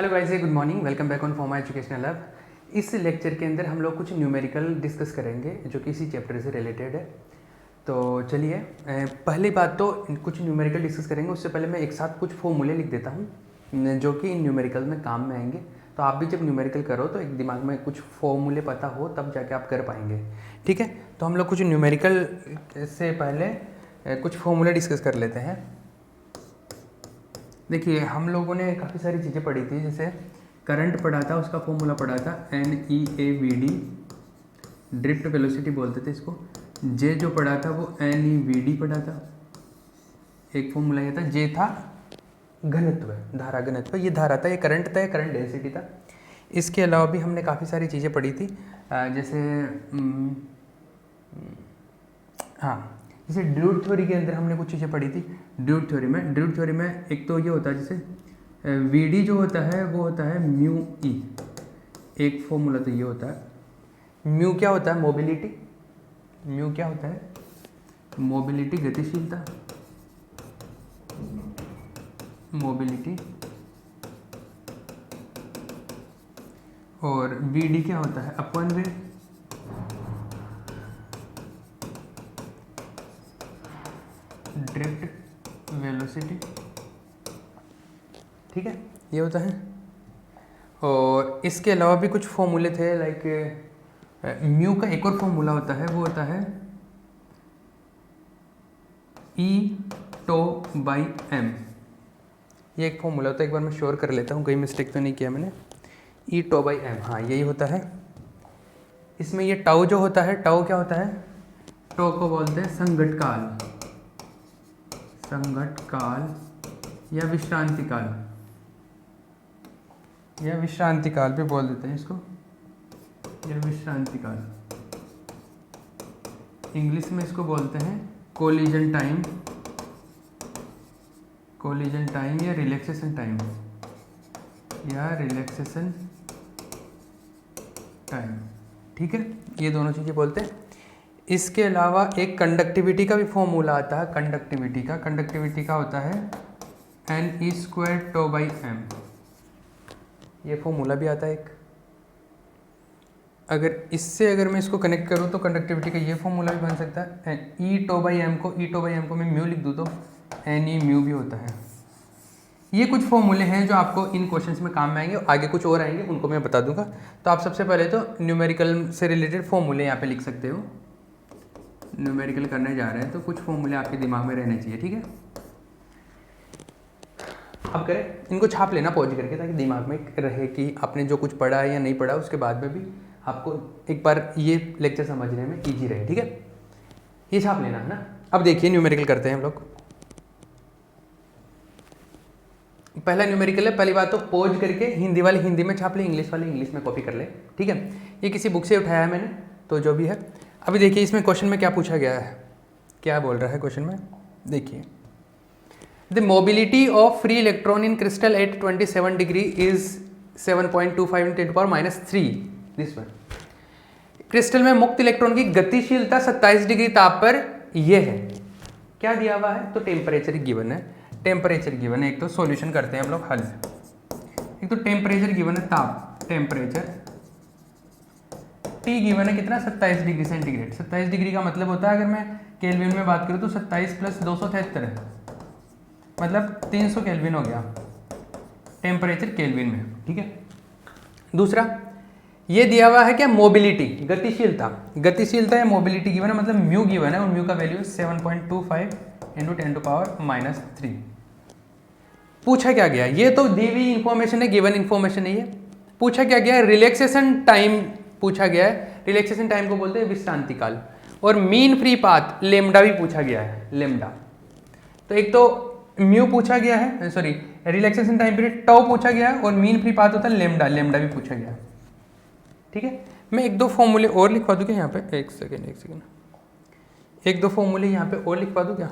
Hello guys, good morning, welcome back on फॉर्मा educational lab. इस lecture के अंदर हम लोग कुछ न्यूमेरिकल डिस्कस करेंगे जो कि इसी चैप्टर से रिलेटेड है। तो चलिए, पहली बात तो कुछ न्यूमेरिकल डिस्कस करेंगे। उससे पहले मैं एक साथ कुछ फॉर्मूले लिख देता हूँ जो कि इन न्यूमेरिकल में काम में आएंगे। तो आप भी जब न्यूमेरिकल करो तो एक दिमाग में कुछ फॉर्मूले पता हो तब जाके आप कर पाएंगे। ठीक है, तो हम लोग कुछ न्यूमेरिकल से पहले कुछ फॉर्मूले डिस्कस कर लेते हैं। देखिए, हम लोगों ने काफ़ी सारी चीज़ें पढ़ी थी, जैसे करंट पढ़ा था, उसका फॉर्मूला पढ़ा था NEAVD, ड्रिफ्ट वेलोसिटी बोलते थे इसको। जे जो पढ़ा था वो NEVD पढ़ा था। एक फॉर्मूला ये था, जे था घनत्व, धारा घनत्व, ये धारा था, ये करंट था, ये करंट डेंसिटी था। इसके अलावा भी हमने काफ़ी सारी चीज़ें पढ़ी थी, जैसे हाँ, जैसे ड्यूट थ्योरी के अंदर हमने कुछ चीज़ें पढ़ी थी। ड्यूट थ्योरी में एक तो ये होता है, जैसे VD जो होता है वो होता है म्यू ई। एक फॉर्मूला तो ये होता है। म्यू क्या होता है? मोबिलिटी। म्यू क्या होता है? मोबिलिटी, गतिशीलता, मोबिलिटी। और VD क्या होता है? अपन वे, ड्रिफ्ट वेलोसिटी। ठीक है, ये होता है। और इसके अलावा भी कुछ फॉर्मूले थे, लाइक म्यू का एक और फॉर्मूला होता है, वो होता है E/m। ये एक फॉर्मूला होता है, एक बार मैं श्योर कर लेता हूँ कहीं मिस्टेक तो नहीं किया मैंने। E/m, हाँ यही होता है। इसमें ये टाउ जो होता है, टाउ क्या होता है? टाउ को बोलते हैं संघट काल, संघट काल या विश्रांति काल, या विश्रांति काल भी बोल देते हैं इसको, या विश्रांति काल। इंग्लिश में इसको बोलते हैं कोलिजन टाइम, कोलिजन टाइम या रिलैक्सेशन टाइम, या रिलैक्सेशन टाइम। ठीक है, ये दोनों चीज़ें बोलते हैं। इसके अलावा एक कंडक्टिविटी का भी फॉर्मूला आता है। कंडक्टिविटी का होता है Ne²τ/m। ये फॉर्मूला भी आता है एक। अगर मैं इसको कनेक्ट करूँ तो कंडक्टिविटी का ये फॉर्मूला भी बन सकता है। E/m को मैं म्यू लिख दूँ तो Ne/μ भी होता है। ये कुछ फॉर्मूले हैं जो आपको इन क्वेश्चंस में काम में आएंगे। आगे कुछ और आएंगे, उनको मैं बता दूंगा। तो आप सबसे पहले तो न्यूमेरिकल से रिलेटेड फॉर्मूले यहाँ पे लिख सकते हो। न्यूमेरिकल करने जा रहे हैं तो कुछ फॉर्मूले आपके दिमाग में रहने चाहिए। ठीक है, अब करें, इनको छाप लेना पॉज करके, ताकि दिमाग में रहे कि आपने जो कुछ पढ़ा है या नहीं पढ़ा, उसके बाद में भी आपको एक बार ये लेक्चर समझने में ईजी रहे। ठीक है, ये छाप लेना है ना। अब देखिए, न्यूमेरिकल करते हैं हम लोग। पहला न्यूमेरिकल है। पहली बात तो पॉज करके हिंदी वाले हिंदी में छाप ले, इंग्लिश वाले इंग्लिश में कॉपी कर ले। ठीक है, ये किसी बुक से उठाया है मैंने, तो जो भी है। अभी देखिए, इसमें क्वेश्चन में क्या पूछा गया है, क्या बोल रहा है क्वेश्चन में। देखिए, the mobility of free electron in crystal at 27 degree is 7.25 × 10⁻³ this one. Crystal में मुक्त इलेक्ट्रॉन की गतिशीलता 27 डिग्री ताप पर यह है। क्या दिया हुआ है? तो टेम्परेचर गिवन है। टेम्परेचर गिवन है, एक तो सॉल्यूशन करते हैं हम लोग हल। एक तो टेम्परेचर गिवन है, ताप, टेम्परेचर। T गिवन है कितना? 27 डिग्री सेंटीग्रेड। 27 डिग्री का मतलब होता है, अगर मैं केल्विन में बात करूँ तो 27 + 273 है, मतलब 300 केल्विन हो गया टेम्परेचर केल्विन में। ठीक है, दूसरा ये दिया हुआ है क्या? मोबिलिटी, गतिशीलता। गतिशीलता या मोबिलिटी गिवन है, मतलब म्यू गिवन है, और म्यू का वैल्यू 7.25 × 10⁻³ पूछा क्या गया? ये तो दी हुई इंफॉर्मेशन है, गिवन इंफॉर्मेशन है। ये पूछा क्या गया है? रिलैक्सेशन टाइम पूछा गया है। रिलैक्सेशन टाइम को बोलते हैं विश्रांति काल। और मीन फ्री पाथ लेमडा भी पूछा गया है, लेमडा। तो एक तो म्यू पूछा गया है, sorry relaxation time period tau पूछा गया है, और मीन फ्री पाथ होता है लेमडा, लेमडा भी पूछा गया है। ठीक है, मैं एक दो फॉर्मूले और लिखवा दूँ क्या यहाँ पे? एक सेकेंड, एक दो फॉर्मूले यहाँ पे और लिखवा दूँ क्या?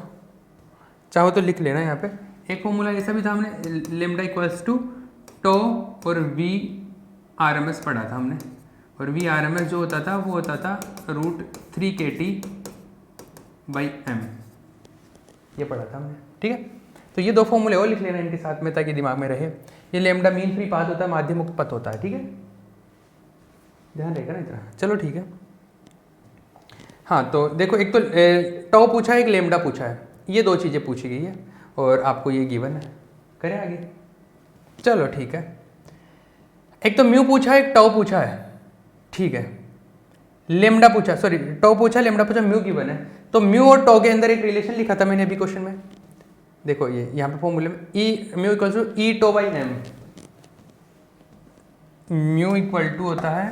चाहो तो लिख लेना यहाँ पे। एक फॉर्मूला ऐसा भी था हमने, लेमडा = टो और VRMS पढ़ा था हमने। और VRMS जो होता था वो होता था √3 kT/m, ये पढ़ा था हमने। ठीक है, तो ये 2 फॉर्मूले और लिख लेना इनके साथ में ताकि दिमाग में रहे। ये लेमडा मीन फ्री पाथ होता है, माध्य मुक्त पथ होता है, ठीक है, ध्यान रहेगा ना इतना। चलो ठीक है। हाँ तो देखो, एक तो टॉ पूछा है, एक लेमडा पूछा है, ये 2 चीज़ें पूछी गई है और आपको ये गिवन है। करें आगे, चलो ठीक है। एक तो म्यू पूछा है, एक टॉ पूछा है, ठीक है, लेमडा पूछा, सॉरी टॉ पूछा, लेमडा पूछा, म्यू गिवन है। तो म्यू और टॉ के अंदर एक रिलेशन लिखा था मैंने अभी क्वेश्चन में, देखो ये यहाँ पे फॉर्मूले में e mu equal to e tau by m, mu equal to होता है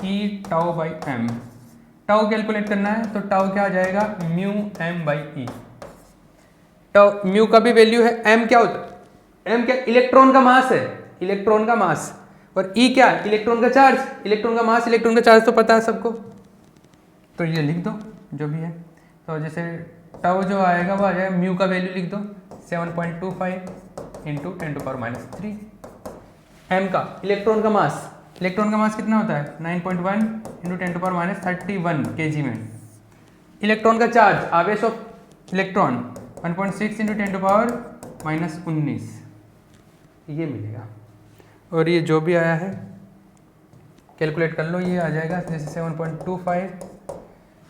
e tau by m. Tau calculate करना है तो टाउ क्या आ जाएगा, mu m by e. Tau mu का भी वैल्यू है, एम क्या होता है, एम क्या इलेक्ट्रॉन का मास है, इलेक्ट्रॉन का मास, और ई क्या इलेक्ट्रॉन का चार्ज, इलेक्ट्रॉन का मास इलेक्ट्रॉन का चार्ज तो पता है सबको, तो ये लिख दो जो भी है। तो जैसे टाउ जो आएगा वो आ जाएगा, म्यू का वैल्यू लिख दो 7.25 इंटू 10⁻³ एम का इलेक्ट्रॉन का मास, इलेक्ट्रॉन का मास कितना होता है 9.1 इंटू 10⁻31 kg में। इलेक्ट्रॉन का चार्ज, आवेश ऑफ इलेक्ट्रॉन 1.6 इंटू 10⁻19 ये मिलेगा। और ये जो भी आया है कैलकुलेट कर लो, ये आ जाएगा जैसे 7.25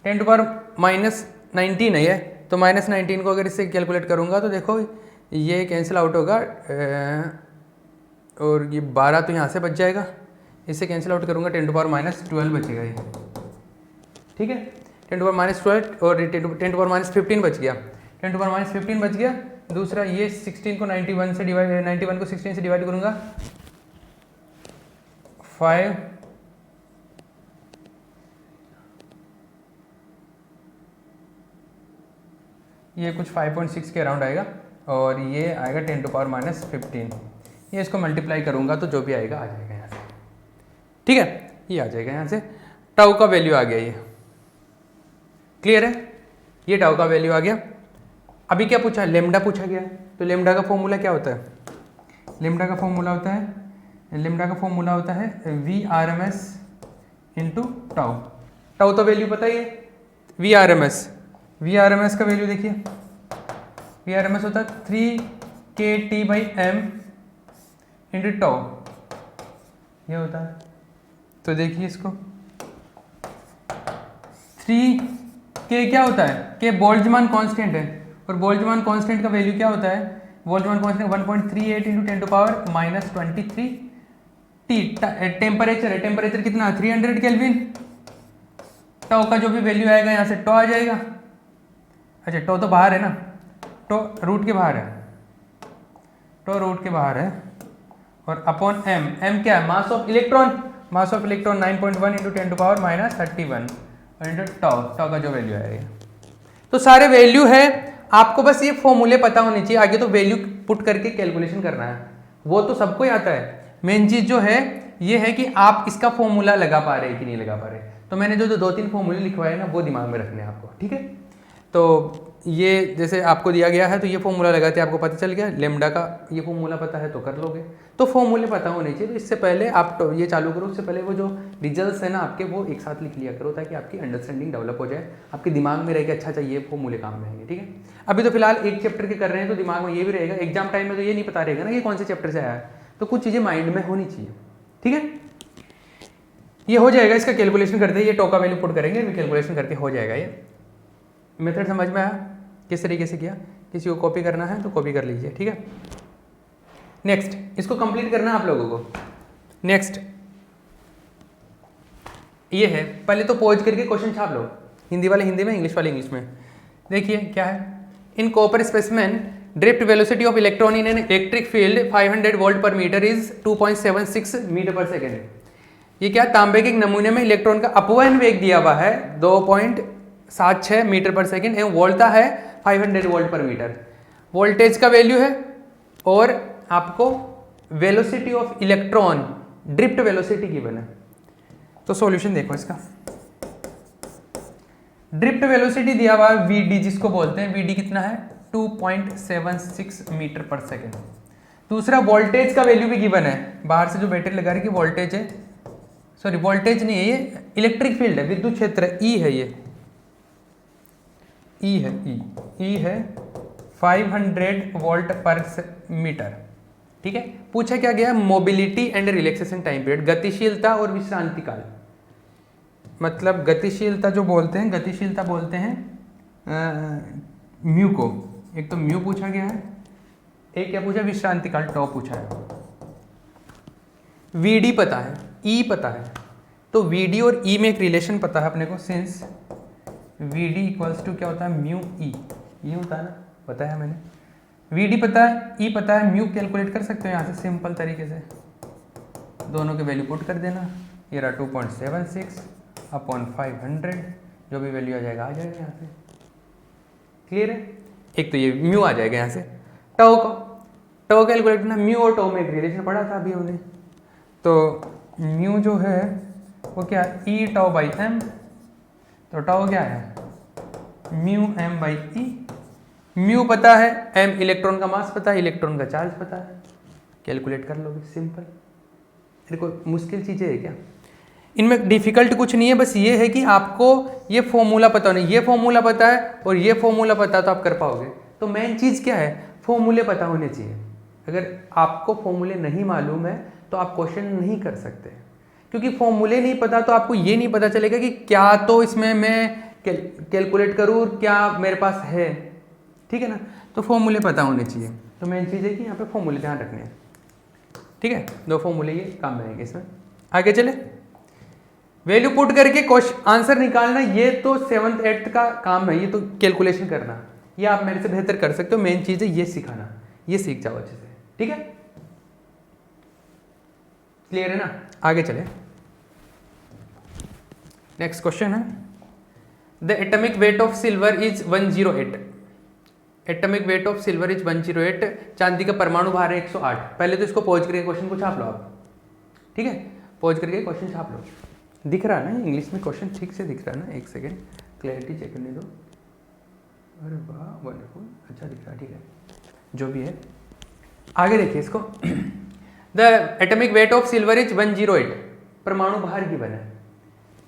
10⁻19 है ये, तो -19 को अगर इससे कैलकुलेट करूँगा तो देखो ये कैंसिल आउट होगा, और ये 12 तो यहाँ से बच जाएगा, इससे कैंसिल आउट करूँगा 10⁻12 बचेगा ये, ठीक है, 10⁻12 और 10⁻15 बच गया, 10⁻15 बच गया। दूसरा ये 16 को 91 से डिवाइड, 91 को 16 से डिवाइड करूँगा 5, ये कुछ 5.6 के अराउंड आएगा, और ये आएगा 10⁻15। ये इसको मल्टीप्लाई करूँगा तो जो भी आएगा आ जाएगा यहाँ से, ठीक है, ये आ जाएगा यहाँ से। टाउ का वैल्यू आ गया, ये क्लियर है, ये टाउ का वैल्यू आ गया। अभी क्या पूछा, लेमडा पूछा गया, तो लेमडा का फॉर्मूला क्या होता है, लेमडा का फॉर्मूला होता है VRMS इंटू टाउ। टाउ तो वैल्यू पता ही है, VRMS का वैल्यू देखिए, VRMS होता है 3kT/m इंटू टाउ, ये होता है। तो देखिए इसको 3k क्या होता है, के बोल्ट्जमान कांस्टेंट है, और बोल्ट्जमान कांस्टेंट का वैल्यू क्या होता है, Boltzmann constant 1.38 into 10⁻23 T। Temperature है, टेम्परेचर कितना 300 केल्विन। टॉ का जो भी वैल्यू आएगा यहाँ से टॉ आ जाएगा, अच्छा टॉ तो बाहर है ना, टॉ रूट के बाहर है, टॉ रूट के बाहर है, और अपॉन m, m क्या है mass of electron, mass of electron 9.1 into 10⁻31 और इंटू टॉ, टॉ का जो वैल्यू आएगा। तो सारे वैल्यू है, आपको बस ये फॉर्मूले पता होने चाहिए, आगे तो वैल्यू पुट करके कैलकुलेशन करना है, वो तो सबको ही आता है। मेन चीज जो है ये है कि आप इसका फॉर्मूला लगा पा रहे हैं कि नहीं लगा पा रहे। तो मैंने जो 2-3 फॉर्मूले लिखवाए ना वो दिमाग में रखने हैं आपको, ठीक है। तो ये जैसे आपको दिया गया है तो ये फॉर्मूला लगाते आपको पता चल गया, लेमडा का ये फॉर्मूला पता है तो कर लोगे। तो फॉर्मूले पता होने चाहिए, तो इससे पहले आप तो ये चालू करो, उससे पहले वो जो रिजल्ट्स है ना आपके वो एक साथ लिख लिया करो, ताकि आपकी अंडरस्टैंडिंग डेवलप हो जाए, आपके दिमाग में रहेगा अच्छा ये फॉर्मूले काम में आएंगे, ठीक है। अभी तो फिलहाल एक चैप्टर के कर रहे हैं तो दिमाग में ये भी रहेगा, एग्जाम टाइम में तो ये नहीं पता रहेगा ना कि कौन से चैप्टर से आया है, तो कुछ चीज़ें माइंड में होनी चाहिए, ठीक है। ये हो जाएगा, इसका कैलकुलेशन करते हैं, ये टॉ का वैल्यू पुट करेंगे, कैलकुलेशन करके हो जाएगा। ये मेथड समझ में आया किस तरीके से किया, किसी को कॉपी करना है तो कॉपी कर लीजिए, ठीक है। नेक्स्ट इसको कंप्लीट करना है आप लोगों को। नेक्स्ट ये है, पहले तो पॉज करके क्वेश्चन छाप लो, हिंदी वाले हिंदी में, इंग्लिश वाले इंग्लिश में। देखिए क्या है, in copper specimen drift velocity of electron in an electric field 500 volt per metre is 2.76 metre पर सेकेंड। ये क्या, तांबे के एक नमूने में इलेक्ट्रॉन का अपवहन वेग दिया हुआ है 2.76 मीटर पर सेकेंड एवं वोल्टा है 500 वोल्ट पर मीटर। वोल्टेज का वैल्यू है और आपको velocity of electron, drift velocity given है। तो सॉल्यूशन देखो इसका, ड्रिफ्ट वेलोसिटी दिया हुआ है vd, जिसको बोलते हैं vd कितना है 2.76 मीटर पर सेकेंड। दूसरा वोल्टेज का वैल्यू भी गिवन है, बाहर से जो बैटरी लगा रही है वोल्टेज है, सॉरी वोल्टेज नहीं है, ये इलेक्ट्रिक फील्ड है, विद्युत क्षेत्र E है, ये E है, E है 500 वोल्ट पर मीटर। ठीक है, पूछा क्या गया, mobility and relaxation time period, गतिशीलता और विश्रांति काल। मतलब गतिशीलता जो बोलते हैं, गतिशीलता बोलते हैं म्यू को, एक तो म्यू पूछा गया है, एक क्या पूछा, विश्रांति काल टॉ पूछा है। वीडी पता है, ई पता है, तो वीडी और ई में एक रिलेशन पता है अपने को, सिंस वीडी इक्वल्स टू क्या होता है, म्यू ई, ये होता है ना, पता है मैंने। वीडी पता है, ई पता है, म्यू कैलकुलेट कर सकते हो यहाँ से सिंपल तरीके से, दोनों के वैल्यू पुट कर देना, ये रहा 2.76 अपॉन 500, जो भी वैल्यू आ जाएगा यहाँ से। क्लियर है, एक तो ये म्यू आ जाएगा यहाँ से। टो कैलकुलेट करना, म्यू और टो में एक रिलेशन पढ़ा था अभी हमने, तो म्यू जो है वो क्या, ई टो बाई एम, तो टो क्या है, mu m by e. Mu पता है, एम इलेक्ट्रॉन का मास पता है, इलेक्ट्रॉन का चार्ज पता है, कैलकुलेट कर लोगे सिंपल। फिर कोई मुश्किल चीज़ें है क्या इनमें, डिफिकल्ट कुछ नहीं है, बस ये है कि आपको ये फॉर्मूला पता होना, ये फॉर्मूला पता है और ये फॉर्मूला पता तो आप कर पाओगे। तो मेन चीज़ क्या है, फॉर्मूले पता होने चाहिए। अगर आपको फॉर्मूले नहीं मालूम है तो आप क्वेश्चन नहीं कर सकते, क्योंकि फॉर्मूले नहीं पता तो आपको ये नहीं पता चलेगा कि क्या तो इसमें मैं कैलकुलेट करूँ, क्या मेरे पास है। ठीक है ना, तो फॉर्मूले पता होने चाहिए। तो मेन चीज़ है कि यहाँ पे फॉर्मूले ध्यान रखने हैं। ठीक है, दो फॉर्मूले ये काम में आएंगे इसमें। आगे चले, वैल्यू पुट करके क्वेश्चन आंसर निकालना, ये तो 7th 8th का काम है, ये तो कैलकुलेशन करना, ये आप मेरे से बेहतर कर सकते हो। मेन चीज़ है ये सिखाना, ये सीख जाओ अच्छे से। ठीक है, क्लियर है ना। आगे चले, नेक्स्ट क्वेश्चन है, the atomic weight of silver is 108। Atomic weight of silver is 108, चांदी का परमाणु भार है 108। पहले तो इसको पॉज करके क्वेश्चन को छाप लो आप। ठीक है, पॉज करके क्वेश्चन छाप लो। दिख रहा है ना इंग्लिश में क्वेश्चन, ठीक से दिख रहा है ना, एक सेकेंड क्लैरिटी चेक करने दो। अरे वाह, वंडरफुल, अच्छा दिख रहा है। ठीक है, जो भी है आगे देखिए इसको। The atomic weight of silver is 108, परमाणु भार गिवन है,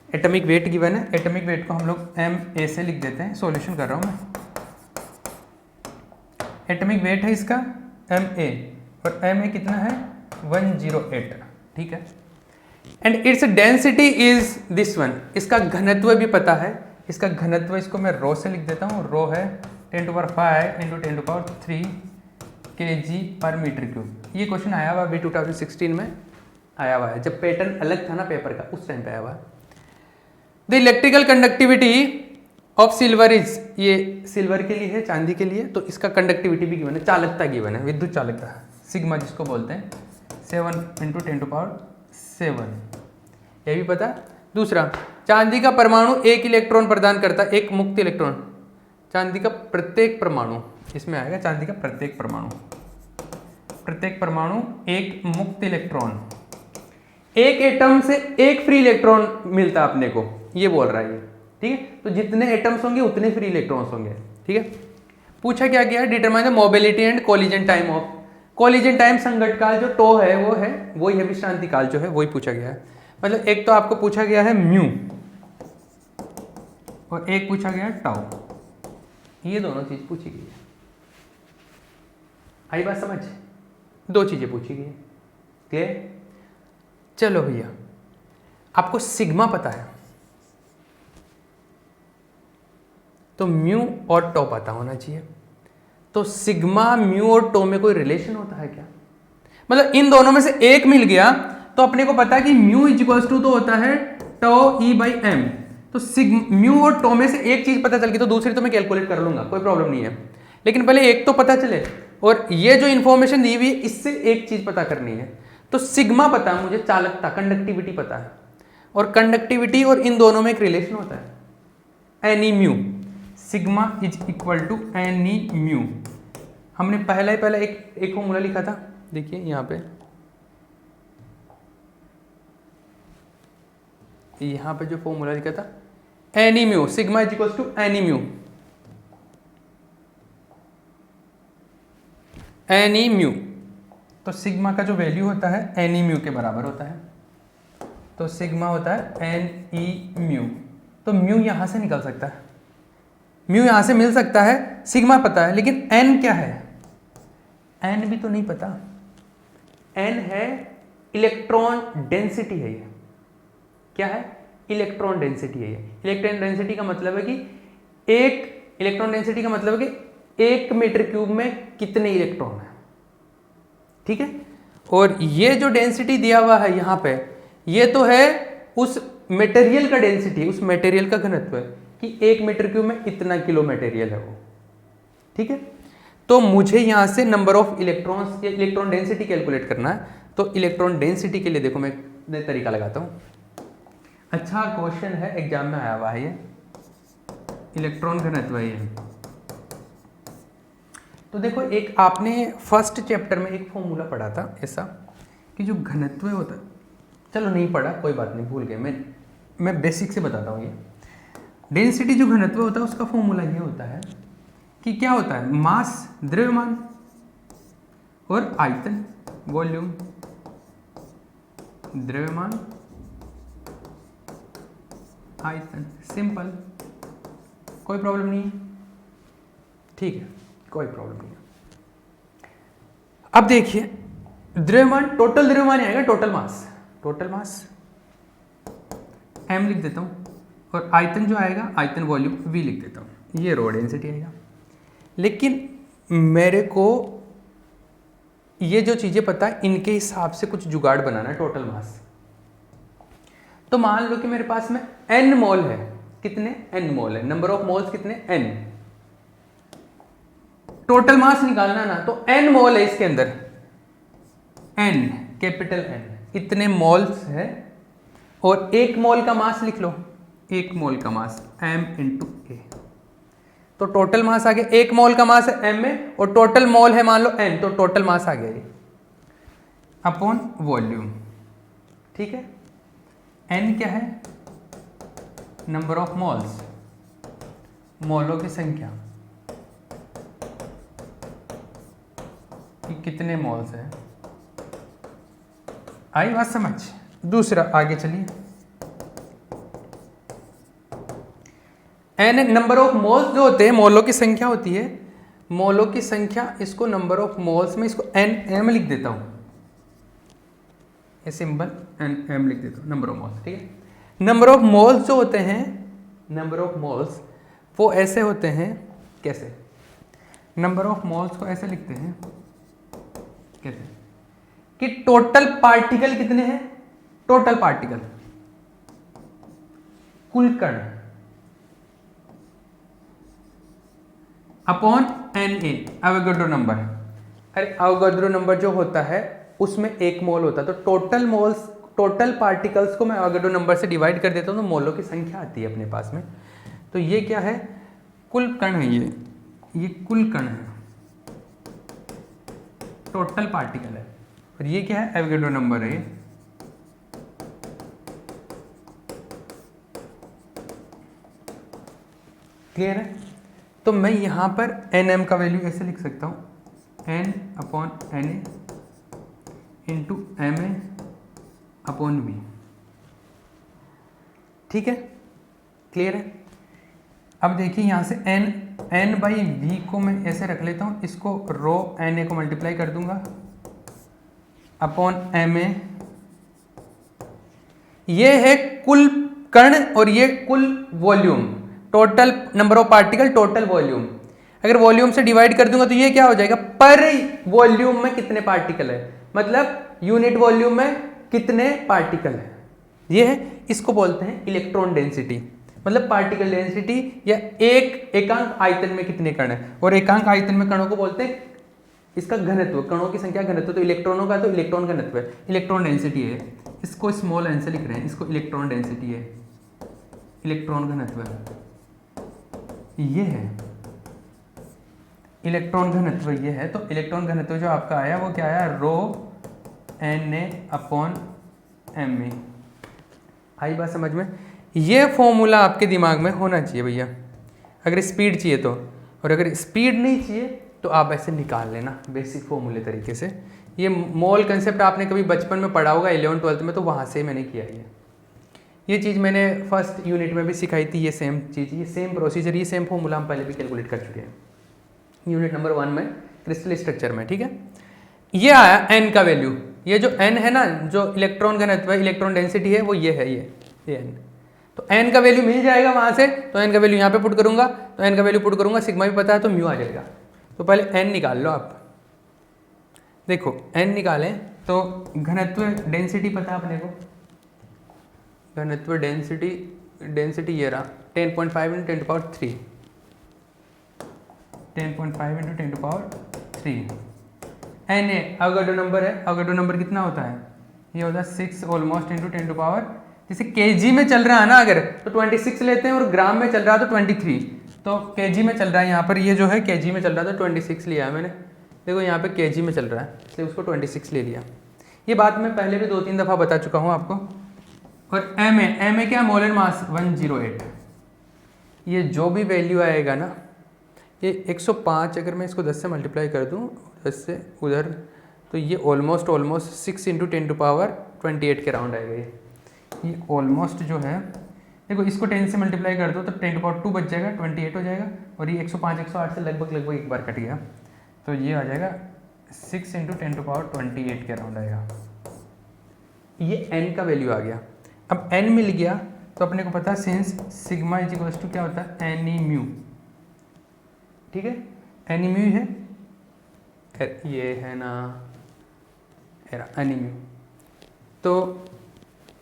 एटॉमिक वेट गिवन है। एटॉमिक वेट को हम लोग एम ए से लिख देते हैं, सॉल्यूशन कर रहा हूँ मैं। एटॉमिक वेट है इसका एम ए, और एम ए कितना है 108। ठीक है, and its density is this one, इसका घनत्व भी पता है। इसका घनत्व, इसको मैं रो से लिख देता हूँ, रो है 10⁵ × 10⁻³ kg पर मीटर क्यूब। ये क्वेश्चन आया हुआ अभी 2016 में आया हुआ है, जब पैटर्न अलग था ना पेपर का, उस टाइम पे आया हुआ है। The electrical conductivity of silver is, ये सिल्वर के लिए है, चांदी के लिए, तो इसका कंडक्टिविटी भी गिवन है, चालकता गिवन है, विद्युत चालकता, सिग्मा जिसको बोलते हैं, 7 × 10⁻7, ये भी पता। दूसरा, चांदी का परमाणु एक इलेक्ट्रॉन प्रदान करता है, एक मुक्त इलेक्ट्रॉन। चांदी का प्रत्येक परमाणु, इसमें आएगा चांदी का प्रत्येक परमाणु एक मुक्त इलेक्ट्रॉन, एक एटम से एक फ्री इलेक्ट्रॉन मिलता अपने को, ये बोल रहा है ये। ठीक है, तो जितने एटम्स होंगे उतने फ्री इलेक्ट्रॉन्स होंगे। ठीक है, पूछा क्या गया, determine the mobility and collision time of, collision time संघट काल जो टो है वो है, वही है विश्रांति काल जो है, वही पूछा गया है। मतलब एक तो आपको पूछा गया है म्यू और एक पूछा गया है टाउ, ये दोनों चीज पूछी गई है। आई बात समझ, दो चीजें पूछी गई है। क्लियर, चलो भैया, आपको सिग्मा पता है तो म्यू और टो पता होना चाहिए। तो सिग्मा, म्यू और टो में कोई रिलेशन होता है क्या? मतलब इन दोनों में से एक मिल गया तो अपने को पता है कि म्यू इक्वल्स टू तो होता है टो ई बाई एम। तो म्यू और टो में से एक चीज पता चल गई तो दूसरी तो मैं कैलकुलेट कर लूंगा, कोई प्रॉब्लम नहीं है। लेकिन पहले एक तो पता चले, और ये जो इंफॉर्मेशन दी हुई है इससे एक चीज पता करनी है। तो सिग्मा पता है मुझे, चालकता, कंडक्टिविटी पता है, और कंडक्टिविटी और इन दोनों में एक रिलेशन होता है, n e mu. Sigma is equal to n e mu. हमने पहला एक फॉर्मूला लिखा था, देखिए यहाँ पे जो फॉर्मूला लिखा था, n e mu, sigma is equal to n e mu, n e mu. तो सिग्मा का जो वैल्यू होता है एनी म्यू के बराबर होता है, तो सिग्मा होता है एन ई म्यू। तो म्यू यहां से निकल सकता है, म्यू यहाँ से मिल सकता है, सिग्मा पता है, लेकिन एन क्या है, एन भी तो नहीं पता। एन है इलेक्ट्रॉन डेंसिटी है ये, क्या है, इलेक्ट्रॉन डेंसिटी है ये। इलेक्ट्रॉन डेंसिटी का मतलब है कि इलेक्ट्रॉन डेंसिटी का मतलब है कि 1 मीटर क्यूब में कितने इलेक्ट्रॉन है, ठीक है। और ये जो डेंसिटी दिया हुआ है यहाँ पे, ये तो है उस मटेरियल का डेंसिटी, उस मटेरियल का घनत्व है कि 1 मीटर क्यूब में इतना किलो मटेरियल है वो, ठीक है। तो मुझे यहाँ से नंबर ऑफ इलेक्ट्रॉन्स या इलेक्ट्रॉन डेंसिटी कैलकुलेट करना है। तो इलेक्ट्रॉन डेंसिटी के लिए देखो मैं नया तरीका लगाता हूँ। अच्छा क्वेश्चन है, एग्जाम में आया हुआ है ये, इलेक्ट्रॉन घनत्व है ये। तो देखो एक आपने फर्स्ट चैप्टर में एक फॉर्मूला पढ़ा था ऐसा कि जो घनत्व होता है, चलो नहीं पढ़ा कोई बात नहीं, भूल गए, मैं बेसिक से बताता हूँ। ये डेंसिटी जो घनत्व होता है उसका फॉर्मूला ये होता है कि क्या होता है, मास द्रव्यमान और आयतन वॉल्यूम, द्रव्यमान आयतन, सिंपल, कोई प्रॉब्लम नहीं है, ठीक है, कोई प्रॉब्लम नहीं है। अब देखिए द्रव्यमान, टोटल द्रव्यमान आएगा, टोटल मास m लिख देता हूं, और आयतन जो आएगा, आयतन वॉल्यूम v लिख देता हूं, ये रो डेंसिटी आएगा। लेकिन मेरे को ये जो चीजें पता है इनके हिसाब से कुछ जुगाड़ बनाना है टोटल मास। तो मान लो कि मेरे पास में n मोल है, कितने, n मोल है, नंबर ऑफ मोल्स कितने, n, टोटल मास निकालना ना, तो n मोल है इसके अंदर, n कैपिटल N, इतने मोल्स है, और 1 मोल का मास लिख लो, 1 मोल का मास m इंटू ए, तो टोटल मास आ गया, 1 मोल का मास है m में, और टोटल मोल है मान लो n, तो टोटल मास आ गया ये अपॉन वॉल्यूम, ठीक है। n क्या है, नंबर ऑफ मोल्स, मोलों की संख्या कि कितने मोल्स है, आई बात समझ। दूसरा आगे चलिए, n नंबर ऑफ मोल्स जो होते हैं, मोलों की संख्या होती है, मोलों की संख्या, इसको नंबर ऑफ मोल्स में इसको m लिख देता हूं, ये सिंबल m लिख देता हूं, नंबर ऑफ मोल्स, ठीक है। नंबर ऑफ मोल्स जो होते हैं, नंबर ऑफ मोल्स वो ऐसे होते हैं, कैसे, नंबर ऑफ मोल्स को ऐसे लिखते हैं, कैसे कि टोटल पार्टिकल कितने हैं, टोटल पार्टिकल, कुल कण, अपॉन Na, अवोगाड्रो नंबर। अरे अवोगाड्रो नंबर जो होता है उसमें 1 मोल होता है, तो टोटल मोल्स, टोटल पार्टिकल्स को मैं अवोगाड्रो नंबर से डिवाइड कर देता हूं, तो मोलों की संख्या आती है अपने पास में। तो ये क्या है, कुल कण है ये कुल कण है, टोटल पार्टिकल है, और ये क्या है, एवोगाड्रो नंबर है ये। क्लियर है। तो मैं यहां पर nm का वैल्यू ऐसे लिख सकता हूं, n upon Na into Ma upon v, ठीक है, क्लियर है। अब देखिए यहां से n बाई वी को मैं ऐसे रख लेता हूं, इसको रो Na को मल्टीप्लाई कर दूंगा अपॉन Ma, ये है कुल कण और ये कुल volume, total number of particle, total volume. अगर वॉल्यूम से डिवाइड कर दूंगा तो ये क्या हो जाएगा, पर वॉल्यूम में कितने पार्टिकल है, मतलब यूनिट वॉल्यूम में कितने पार्टिकल है, ये है, इसको बोलते हैं इलेक्ट्रॉन डेंसिटी, मतलब पार्टिकल डेंसिटी, या एकांक आयतन में कितने कण है, और एकांक आयतन में कणों को बोलते हैं इसका घनत्व, कणों की संख्या घनत्व, तो इलेक्ट्रॉनों का तो इलेक्ट्रॉन घनत्व है, इलेक्ट्रॉन डेंसिटी है, इसको स्मॉल n से लिख रहे हैं, इसको इलेक्ट्रॉन डेंसिटी है, इलेक्ट्रॉन घनत्व है, ये है इलेक्ट्रॉन घनत्व, ये है। तो इलेक्ट्रॉन घनत्व जो आपका आया वो क्या आया, रो Na अपॉन Ma, आई बात समझ में। ये फॉर्मूला आपके दिमाग में होना चाहिए भैया, अगर स्पीड चाहिए तो, और अगर स्पीड नहीं चाहिए तो आप ऐसे निकाल लेना बेसिक फॉर्मूले तरीके से। ये मोल कंसेप्ट आपने कभी बचपन में पढ़ा होगा 11th 12th में, तो वहाँ से मैंने किया ये चीज़ मैंने फर्स्ट यूनिट में भी सिखाई थी, ये सेम चीज़, ये सेम प्रोसीजर, ये सेम फॉर्मूला हम पहले भी कैलकुलेट कर चुके हैं यूनिट नंबर 1 में क्रिस्टल स्ट्रक्चर में, ठीक है। ये आया n का वैल्यू, ये जो n है ना, जो इलेक्ट्रॉन घनत्व है, इलेक्ट्रॉन डेंसिटी है, वो ये है, ये n। तो n का वैल्यू मिल जाएगा वहाँ से, तो n का वैल्यू यहाँ पे पुट करूँगा, तो n का वैल्यू पुट करूँगा, सिग्मा भी पता है तो म्यू आ जाएगा। तो पहले n निकाल लो आप, देखो n निकालें तो घनत्व डेंसिटी पता है अपने को, घनत्व डेंसिटी ये रहा 10.5 × 10⁻³ 10.5 × 10⁻³ Na अवोगाड्रो नंबर है, अवोगाड्रो नंबर कितना होता है, ये होता है 6 ऑलमोस्ट × 10⁻, जैसे केजी में चल रहा है ना अगर, तो 26 लेते हैं, और ग्राम में चल रहा है तो 23, तो केजी में चल रहा है यहाँ पर, ये जो है केजी में चल रहा था, 26 लिया है मैंने, देखो यहाँ पे केजी में चल रहा है, इसलिए उसको 26 ले लिया। ये बात मैं पहले भी 2-3 दफ़ा बता चुका हूँ आपको। और एम ए क्या, मोलर मास 108, ये जो भी वैल्यू आएगा ना, ये 105, अगर मैं इसको 10 से मल्टीप्लाई कर दूँ, 10 से उधर, तो ये ऑलमोस्ट 6 × 10⁻28 के राउंड आएगा। ये ऑलमोस्ट जो है, देखो इसको 10 से मल्टीप्लाई कर दो तो 10⁻2 बच जाएगा, 28 हो जाएगा, और ये 105 108 से लगभग एक बार कट गया, तो ये आ जाएगा 6 × 10⁻28 के राउंड आएगा। ये n का वैल्यू आ गया। अब n मिल गया तो अपने को पता है since sigma is equals to क्या होता है, एनी म्यू, ठीक है, एनी म्यू है, ये है ना एनी म्यू। तो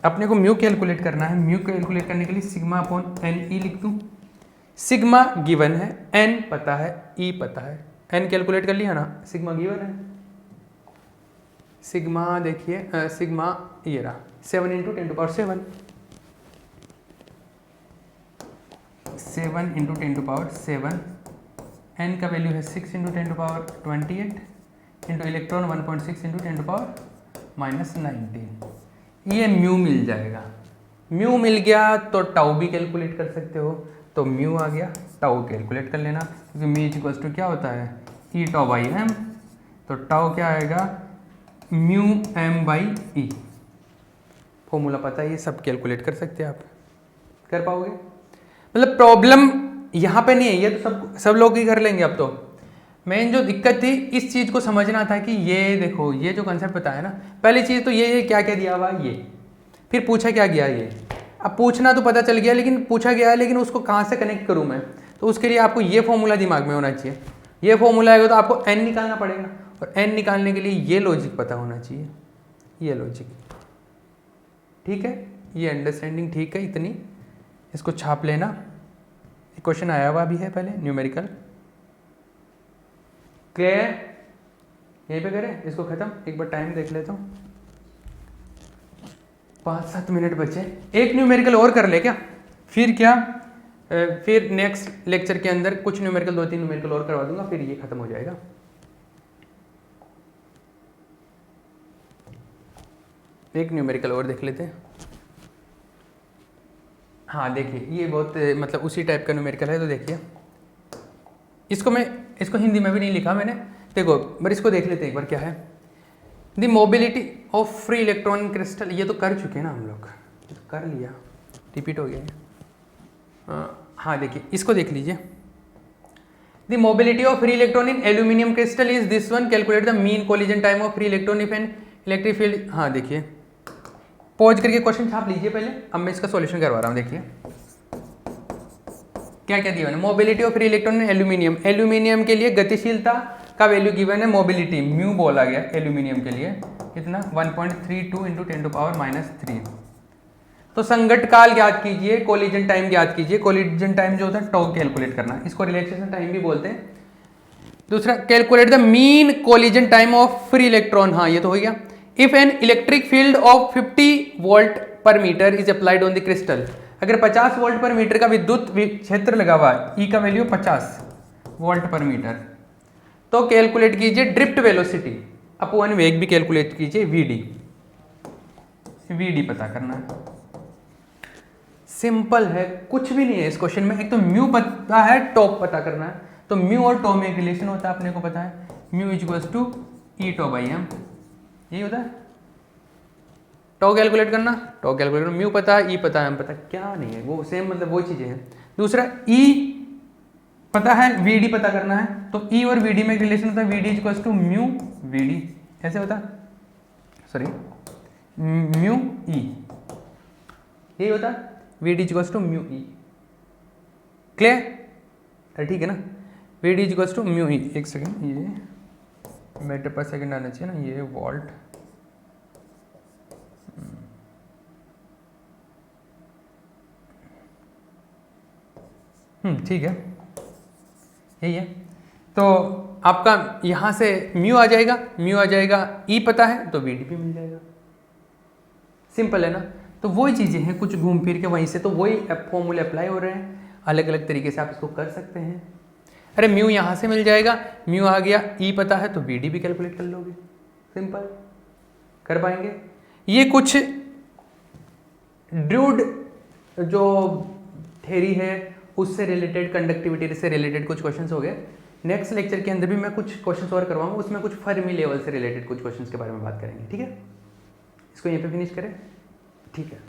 अपने को म्यू कैलकुलेट करना है, म्यू कैलकुलेट करने के लिए सिग्मा अपॉन एन ई लिख दूँ। सिग्मा गिवन है, एन पता है, ई पता है, एन कैलकुलेट कर लिया ना, सिग्मा गिवन है, सिग्मा देखिए सिग्मा ये रहा 7 × 10⁻7, 7 × 10⁻7, n का वैल्यू है 6 × 10⁻28 इंटू इलेक्ट्रॉन 1.6 × 10⁻19। ये म्यू मिल जाएगा। म्यू मिल गया तो टाउ भी कैलकुलेट कर सकते हो, तो म्यू आ गया, टाउ कैलकुलेट कर लेना, क्योंकि म्यू इज इक्वल्स टू क्या होता है, ई टाउ बाई एम, तो टाउ क्या आएगा, mu m by e. Formula पता है, ये सब कैलकुलेट कर सकते हैं आप, कर पाओगे। मतलब प्रॉब्लम यहाँ पे नहीं है, ये तो सब लोग ही कर लेंगे। अब तो मेन जो दिक्कत थी, इस चीज़ को समझना था कि ये देखो, ये जो कंसेप्ट बताया ना, पहली चीज़ तो ये क्या क्या दिया हुआ ये, फिर पूछा क्या गया ये। अब पूछना तो पता चल गया, लेकिन पूछा गया है, लेकिन उसको कहाँ से कनेक्ट करूँ मैं, तो उसके लिए आपको ये फॉर्मूला दिमाग में होना चाहिए। ये फॉर्मूला आएगा तो आपको n निकालना पड़ेगा, और n निकालने के लिए ये लॉजिक पता होना चाहिए, ये लॉजिक, ठीक है, ये अंडरस्टैंडिंग ठीक है इतनी, इसको छाप लेना। क्वेश्चन आया हुआ भी है पहले, न्यूमेरिकल क्लियर, यहीं पे करें इसको खत्म। एक बार टाइम देख लेता हूँ, 5-7 मिनट बचे, एक न्यूमेरिकल और कर ले क्या, फिर क्या, फिर नेक्स्ट लेक्चर के अंदर कुछ न्यूमेरिकल 2-3 न्यूमेरिकल और करवा दूंगा, फिर ये खत्म हो जाएगा। एक न्यूमेरिकल और देख लेते हैं। हाँ देखिए, ये बहुत मतलब उसी टाइप का न्यूमेरिकल है, तो देखिए इसको हिंदी में भी नहीं लिखा मैंने, देखो पर इसको देख लेते हैं एक बार क्या है। The mobility of free electron crystal, ये तो कर चुके हैं ना हम लोग, तो कर लिया, रिपीट हो गया। हाँ देखिए इसको देख लीजिए, the mobility of free electron in aluminium crystal is this one, calculate the mean collision time of free electron if an electric field. हाँ देखिए, पॉज करके क्वेश्चन छाप लीजिए पहले, अब मैं इसका सॉल्यूशन करवा रहा हूँ। देखिए क्या क्या दिया है, mobility of free electron in aluminium, aluminium के लिए गतिशीलता का वैल्यू गिवन है, मोबिलिटी म्यू बोला गया एल्यूमिनियम के लिए, कितना 1.32 × 10⁻³ तो संगत काल ज्ञात कीजिए, कोलिजन टाइम ज्ञात कीजिए। कोलिजन टाइम जो होता है टॉ कैलकुलेट करना, इसको रिलैक्सेशन टाइम भी बोलते हैं। दूसरा, calculate the mean collision time of free electron, हाँ ये तो हो गया। If an electric field of 50 volt per metre is applied on the crystal, अगर 50 वोल्ट पर मीटर का विद्युत क्षेत्र लगा हुआ है, ई का वैल्यू 50 वोल्ट पर मीटर, तो कैलकुलेट कीजिए ड्रिफ्ट वेलोसिटी अपॉन वेग भी कैलकुलेट कीजिए, वीडी पता करना है। सिंपल है, कुछ भी नहीं है इस क्वेश्चन में। एक तो म्यू पता है, टॉप पता करना है, तो म्यू और टॉ में एक रिलेशन होता है, अपने को पता है, mu is equals to e tau by m, यही होता है। टॉ कैलकुलेट करना, टॉ कैलकुलेट करना, म्यू पता है, ई पता है, एम पता है, क्या नहीं है, वो सेम मतलब वो चीज़ें हैं। दूसरा ई पता है, वी डी पता करना है, तो ई और वी डी में एक रिलेशन होता है, v d equals to mu v d, ऐसे होता है, सॉरी म्यू ई, यही होता है, v d equals to mu e. Clear? अरे ठीक है ना, v d equals to mu e. एक सेकेंड, ये मीटर पर सेकेंड आना चाहिए ना, ये वोल्ट, ठीक है, यही है। तो आपका यहाँ से म्यू आ जाएगा, म्यू आ जाएगा, ई पता है तो वी डी भी मिल जाएगा, सिंपल है ना। तो वही चीज़ें हैं, कुछ घूम फिर के वहीं से, तो वही फॉर्मूले अप्लाई हो रहे हैं, अलग अलग तरीके से आप इसको कर सकते हैं। अरे म्यू यहाँ से मिल जाएगा, म्यू आ गया, ई पता है तो वी डी भी कैलकुलेट कर लोगे, सिंपल कर पाएंगे। ये कुछ ड्रूड जो थ्योरी है उससे रिलेटेड, कंडक्टिविटी से रिलेटेड कुछ क्वेश्चंस हो गए। नेक्स्ट लेक्चर के अंदर भी मैं कुछ क्वेश्चंस और करवाऊंगा, उसमें कुछ फर्मी लेवल से रिलेटेड कुछ क्वेश्चंस के बारे में बात करेंगे, ठीक है। इसको यहीं पे फिनिश करें, ठीक है।